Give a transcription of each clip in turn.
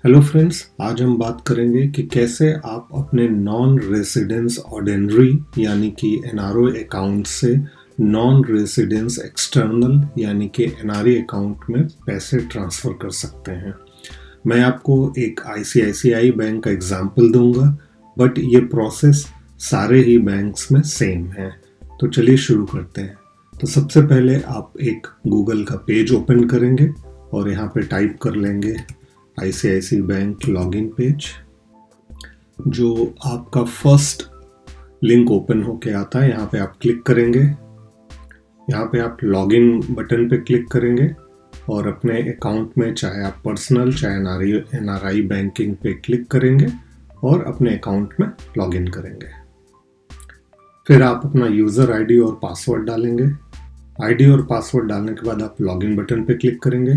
Hello friends, आज हम बात करेंगे कि कैसे आप अपने नॉन रेजिडेंस ऑर्डिनरी यानी कि एनआरओ अकाउंट से नॉन रेजिडेंस एक्सटर्नल यानी कि एनआरई अकाउंट में पैसे ट्रांसफ़र कर सकते हैं। मैं आपको एक आईसीआईसीआई बैंक का एग्जांपल दूंगा, बट ये प्रोसेस सारे ही बैंक्स में सेम है। तो चलिए शुरू करते हैं। तो सबसे पहले आप एक गूगल का पेज ओपन करेंगे और यहाँ पे टाइप कर लेंगे आईसीआईसी बैंक लॉगिन पेज। जो आपका फर्स्ट लिंक ओपन होके आता है, यहाँ पे आप क्लिक करेंगे। यहाँ पे आप लॉगिन बटन पे क्लिक करेंगे और अपने अकाउंट में चाहे आप पर्सनल चाहे एनआरआई बैंकिंग पे क्लिक करेंगे और अपने अकाउंट में लॉगिन करेंगे। फिर आप अपना यूज़र आईडी और पासवर्ड डालेंगे। आईडी और पासवर्ड डालने के बाद आप लॉगिन बटन पे क्लिक करेंगे।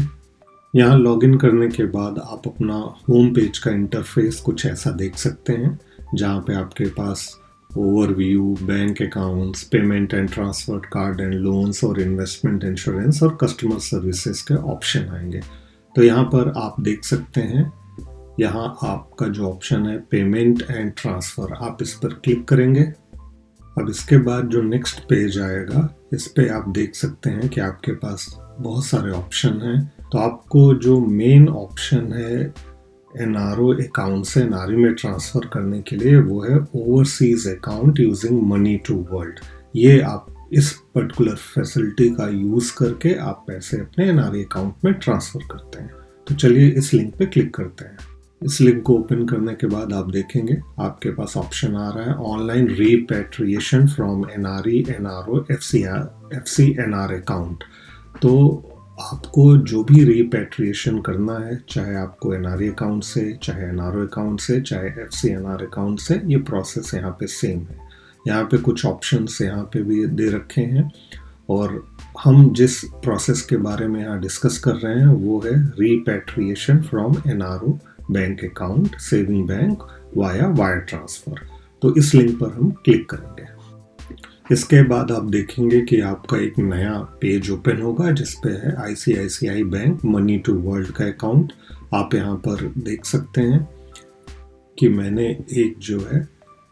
यहाँ लॉगिन करने के बाद आप अपना होम पेज का इंटरफेस कुछ ऐसा देख सकते हैं, जहाँ पे आपके पास overview, bank accounts, payment and transfer, card and loans और इन्वेस्टमेंट इंश्योरेंस और कस्टमर सर्विसेज के ऑप्शन आएंगे। तो यहाँ पर आप देख सकते हैं, यहाँ आपका जो ऑप्शन है पेमेंट एंड ट्रांसफ़र, आप इस पर क्लिक करेंगे। अब इसके बाद जो नेक्स्ट पेज आएगा, इस पे आप देख सकते हैं कि आपके पास बहुत सारे ऑप्शन हैं। तो आपको जो मेन ऑप्शन है एनआरओ अकाउंट से एनआरई में ट्रांसफ़र करने के लिए, वो है overseas account using money to world. ये आप इस पर्टिकुलर फैसिलिटी का यूज़ करके आप पैसे अपने एनआरई अकाउंट में ट्रांसफ़र करते हैं। तो चलिए इस लिंक पे क्लिक करते हैं। इस लिंक को ओपन करने के बाद आप देखेंगे आपके पास ऑप्शन आ रहा है online repatriation from NRE NRO FC NR account. तो आपको जो भी रीपैट्रिएशन करना है, चाहे आपको एनआरई अकाउंट से, चाहे एनआरओ अकाउंट से, चाहे एफसी एनआर अकाउंट से, ये प्रोसेस यहाँ पे सेम है। यहाँ पे कुछ ऑप्शंस यहाँ पे भी दे रखे हैं और हम जिस प्रोसेस के बारे में यहाँ डिस्कस कर रहे हैं वो है repatriation from NRO bank account saving bank via wire transfer. तो इस लिंक पर हम क्लिक करेंगे। इसके बाद आप देखेंगे कि आपका एक नया पेज ओपन होगा जिस पे है ICICI bank money to world का अकाउंट। आप यहाँ पर देख सकते हैं कि मैंने एक जो है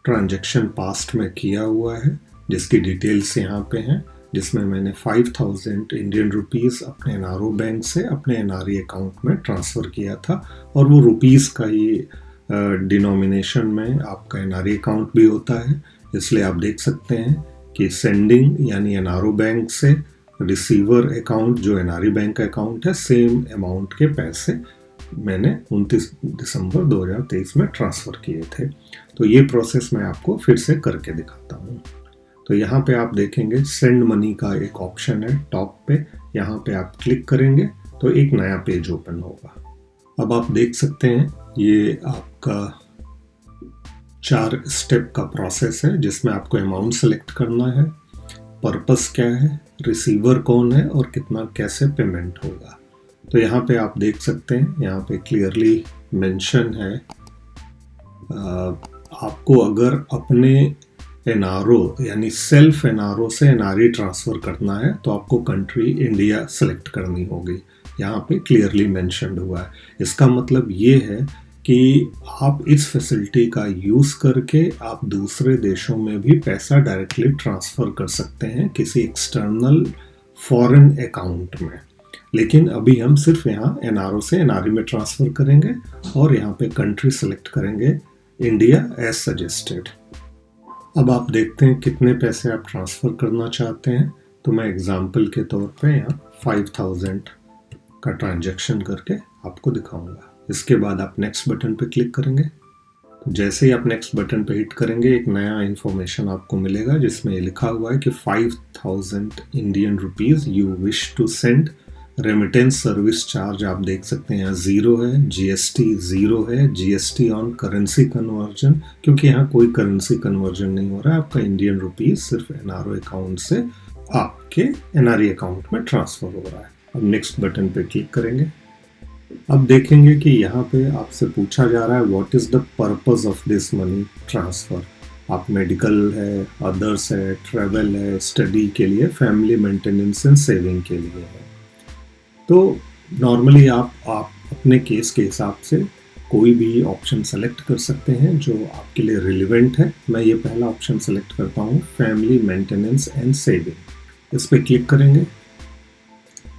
ट्रांजैक्शन पास्ट में किया हुआ है, जिसकी डिटेल्स यहाँ पे हैं, जिसमें मैंने 5000 इंडियन रुपीज़ अपने एनआरओ बैंक से अपने एनआरई अकाउंट में ट्रांसफ़र किया था। और वो रुपीज़ का ही डिनोमिनेशन में आपका एनआरई अकाउंट भी होता है, इसलिए आप देख सकते हैं कि सेंडिंग यानी एनआरओ बैंक से रिसीवर अकाउंट जो एनआरई बैंक का अकाउंट है, सेम अमाउंट के पैसे मैंने 29 दिसंबर 2023 में ट्रांसफ़र किए थे। तो ये प्रोसेस मैं आपको फिर से करके दिखाता हूँ। तो यहाँ पे आप देखेंगे सेंड मनी का एक ऑप्शन है टॉप पे, यहाँ पे आप क्लिक करेंगे तो एक नया पेज ओपन होगा। अब आप देख सकते हैं ये आपका 4 स्टेप का प्रोसेस है, जिसमें आपको अमाउंट सेलेक्ट करना है, पर्पस क्या है, रिसीवर कौन है और कितना कैसे पेमेंट होगा। तो यहाँ पे आप देख सकते हैं, यहाँ पे क्लियरली मेंशन है आपको अगर अपने एनआरओ यानी सेल्फ एनआरओ से एनआरई ट्रांसफ़र करना है तो आपको कंट्री इंडिया सेलेक्ट करनी होगी। यहाँ पे क्लियरली मेंशन्ड हुआ है। इसका मतलब ये है कि आप इस फैसिलिटी का यूज़ करके आप दूसरे देशों में भी पैसा डायरेक्टली ट्रांसफ़र कर सकते हैं किसी एक्सटर्नल फॉरेन अकाउंट में। लेकिन अभी हम सिर्फ यहाँ एनआरओ से एनआरई में ट्रांसफ़र करेंगे और यहाँ पे कंट्री सेलेक्ट करेंगे इंडिया एज सजेस्टेड। अब आप देखते हैं कितने पैसे आप ट्रांसफ़र करना चाहते हैं। तो मैं एग्जाम्पल के तौर पे यहाँ 5000 का ट्रांजैक्शन करके आपको दिखाऊंगा। इसके बाद आप नेक्स्ट बटन पे क्लिक करेंगे। तो जैसे ही आप नेक्स्ट बटन पे हिट करेंगे, एक नया इन्फॉर्मेशन आपको मिलेगा जिसमें ये लिखा हुआ है कि 5000 Indian rupees you wish to send. Remittance service charge आप देख सकते हैं यहाँ 0 है, जीएसटी 0 है, जीएसटी ऑन करेंसी कन्वर्जन, क्योंकि यहाँ कोई करेंसी कन्वर्जन नहीं हो रहा है, आपका इंडियन रुपीज़ सिर्फ एनआरओ अकाउंट से आपके एनआरई अकाउंट में ट्रांसफ़र हो रहा है। अब नेक्स्ट बटन पे क्लिक करेंगे। अब देखेंगे कि यहाँ पे आपसे पूछा जा रहा है what is the purpose of this money transfer. आप मेडिकल है, अदर्स है, ट्रैवल है, स्टडी के लिए, फैमिली मेंटेनेंस एंड सेविंग के लिए है। तो नॉर्मली आप अपने केस के हिसाब से कोई भी ऑप्शन सेलेक्ट कर सकते हैं जो आपके लिए रिलेवेंट है। मैं ये पहला ऑप्शन सेलेक्ट करता हूँ, फैमिली मेंटेनेंस एंड सेविंग। इस पर क्लिक करेंगे,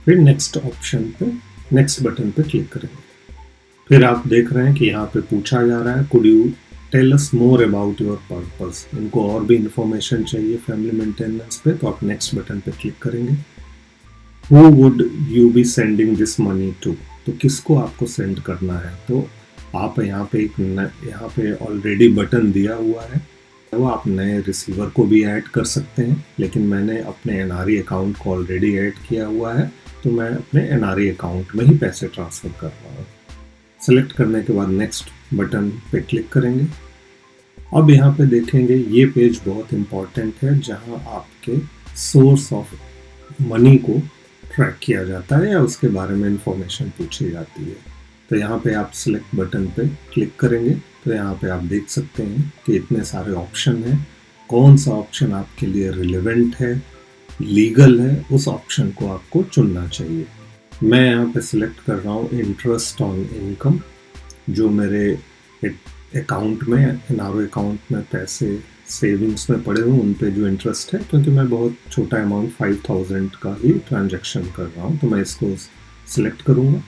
फिर नेक्स्ट ऑप्शन पे, नेक्स्ट बटन पे क्लिक करेंगे। फिर आप देख रहे हैं कि यहाँ पे पूछा जा रहा है, could you tell us more about your purpose. इनको और भी इंफॉर्मेशन चाहिए फैमिली मेंटेनेंस पे, तो आप नेक्स्ट बटन पे क्लिक करेंगे। Who would you be sending this money to, तो किसको आपको सेंड करना है। तो आप यहाँ पे यहाँ पे ऑलरेडी बटन दिया हुआ है, वो आप नए रिसीवर को भी ऐड कर सकते हैं, लेकिन मैंने अपने एनआरई अकाउंट को ऑलरेडी ऐड किया हुआ है, तो मैं अपने एनआरई अकाउंट में ही पैसे ट्रांसफ़र कर रहा हूँ। सेलेक्ट करने के बाद नेक्स्ट बटन पे क्लिक करेंगे। अब यहाँ पे देखेंगे ये पेज बहुत इम्पॉर्टेंट है, जहाँ आपके सोर्स ऑफ मनी को ट्रैक किया जाता है या उसके बारे में इंफॉर्मेशन पूछी जाती है। तो यहाँ पे आप सिलेक्ट बटन पे क्लिक करेंगे, तो यहाँ पे आप देख सकते हैं कि इतने सारे ऑप्शन हैं। कौन सा ऑप्शन आपके लिए रिलेवेंट है, लीगल है, उस ऑप्शन को आपको चुनना चाहिए। मैं यहाँ पे सिलेक्ट कर रहा हूँ इंटरेस्ट ऑन इनकम। जो मेरे अकाउंट में, एनआरओ अकाउंट में पैसे सेविंग्स में पड़े हुए, उन पे जो इंटरेस्ट है, क्योंकि मैं बहुत छोटा अमाउंट 5000 का ही ट्रांजैक्शन कर रहा हूँ, तो मैं इसको सिलेक्ट करूँगा।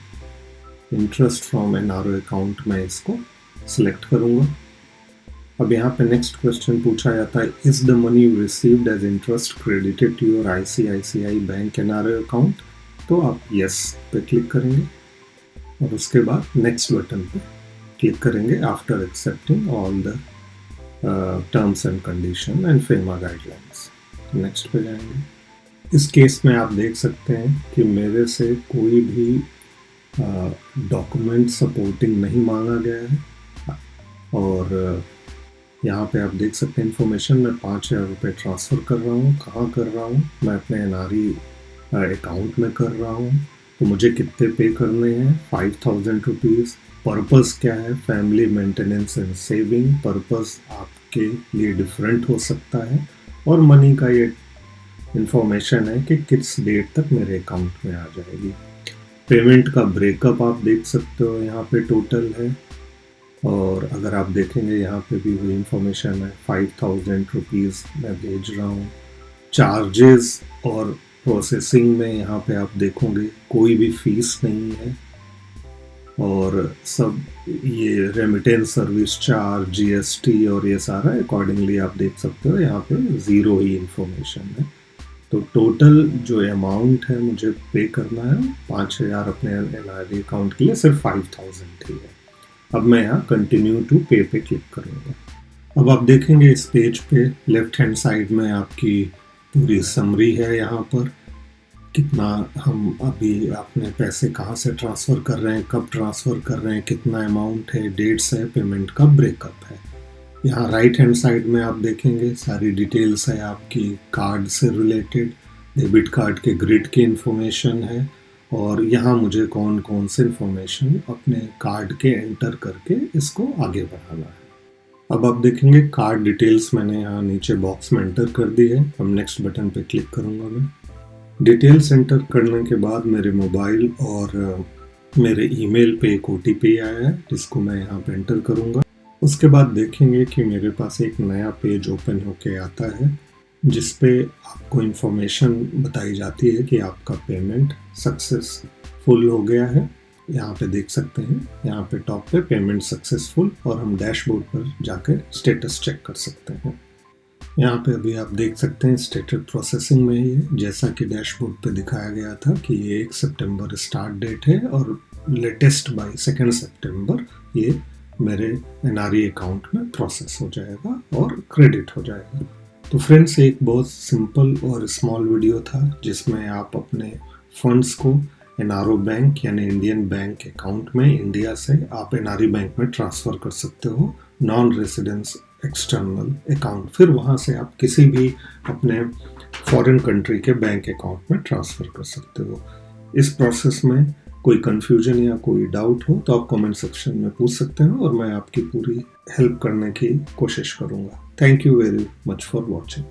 इंटरेस्ट फ्रॉम एनआरओ अकाउंट में इसको सिलेक्ट करूँगा। अब यहाँ पे नेक्स्ट क्वेश्चन पूछा जाता है, is the money you received as interest credited to your ICICI bank NRO account. तो आप यस पे क्लिक करेंगे और उसके बाद नेक्स्ट बटन पे क्लिक करेंगे after accepting all the terms and condition and FEMA guidelines. Next पे जाएंगे। इस केस में आप देख सकते हैं कि मेरे से कोई भी डॉक्यूमेंट सपोर्टिंग नहीं मांगा गया है, और यहाँ पे आप देख सकते हैं इन्फॉर्मेशन, मैं 5000 रुपये ट्रांसफ़र कर रहा हूँ। कहाँ कर रहा हूँ, मैं अपने एनआरई अकाउंट में कर रहा हूँ। तो मुझे कितने पे करने हैं, 5000 रुपीज़। पर्पस क्या है, family maintenance and saving. Purpose आपके लिए डिफरेंट हो सकता है, और मनी का ये इंफॉर्मेशन है कि किस डेट तक मेरे अकाउंट में आ जाएगी। पेमेंट का ब्रेकअप आप देख सकते हो, यहाँ पे टोटल है, और अगर आप देखेंगे यहाँ पे भी वही इंफॉर्मेशन है, 5000 रुपीज़ मैं भेज रहा हूँ। चार्जेस और प्रोसेसिंग में यहाँ पे आप देखोगे कोई भी फीस नहीं है, और सब ये रेमिटेंस सर्विस चार्ज, जीएसटी और ये सारा अकॉर्डिंगली आप देख सकते हो, यहाँ पे ज़ीरो ही इंफॉर्मेशन है। तो टोटल जो अमाउंट है मुझे पे करना है 5000 अपने एनआरई अकाउंट के लिए, सिर्फ 5000 ही है। अब मैं यहाँ कंटिन्यू टू पे पे क्लिक करूँगा। अब आप देखेंगे इस पेज पे लेफ्ट हैंड साइड में आपकी पूरी समरी है, यहाँ पर कितना हम अभी अपने पैसे कहाँ से ट्रांसफ़र कर रहे हैं, कब ट्रांसफ़र कर रहे हैं, कितना अमाउंट है, डेट्स है, पेमेंट का ब्रेकअप है। यहाँ राइट हैंड साइड में आप देखेंगे सारी डिटेल्स है आपकी कार्ड से रिलेटेड, डेबिट कार्ड के ग्रिड की इन्फॉर्मेशन है, और यहाँ मुझे कौन कौन से इन्फॉर्मेशन अपने कार्ड के एंटर करके इसको आगे बढ़ाना है। अब आप देखेंगे कार्ड डिटेल्स मैंने यहाँ नीचे बॉक्स में एंटर कर दी है। अब नेक्स्ट बटन पे क्लिक करूँगा मैं। डिटेल्स एंटर करने के बाद मेरे मोबाइल और मेरे ईमेल पे एक ओटीपी आया है, जिसको मैं यहाँ पे एंटर करूँगा। उसके बाद देखेंगे कि मेरे पास एक नया पेज ओपन होके आता है, जिस पे आपको इन्फॉर्मेशन बताई जाती है कि आपका पेमेंट सक्सेसफुल हो गया है। यहाँ पे देख सकते हैं, यहाँ पे टॉप पे पेमेंट सक्सेसफुल, और हम डैशबोर्ड पर जाकर स्टेटस चेक कर सकते हैं। यहाँ पे अभी आप देख सकते हैं स्टेटस प्रोसेसिंग में ही है, जैसा कि डैशबोर्ड पे दिखाया गया था कि ये 1 सितंबर स्टार्ट डेट है, और लेटेस्ट बाय 2 सितंबर ये मेरे एनआरई अकाउंट में प्रोसेस हो जाएगा और क्रेडिट हो जाएगा। तो फ्रेंड्स, एक बहुत सिंपल और स्मॉल वीडियो था, जिसमें आप अपने फंड्स को एनआरओ बैंक यानी इंडियन बैंक अकाउंट में इंडिया से आप एनआरई बैंक में ट्रांसफ़र कर सकते हो, नॉन रेजिडेंस एक्सटर्नल अकाउंट। फिर वहाँ से आप किसी भी अपने फॉरेन कंट्री के बैंक अकाउंट में ट्रांसफ़र कर सकते हो। इस प्रोसेस में कोई कन्फ्यूजन या कोई डाउट हो तो आप कमेंट सेक्शन में पूछ सकते हैं, और मैं आपकी पूरी हेल्प करने की कोशिश करूँगा। Thank you very much for watching.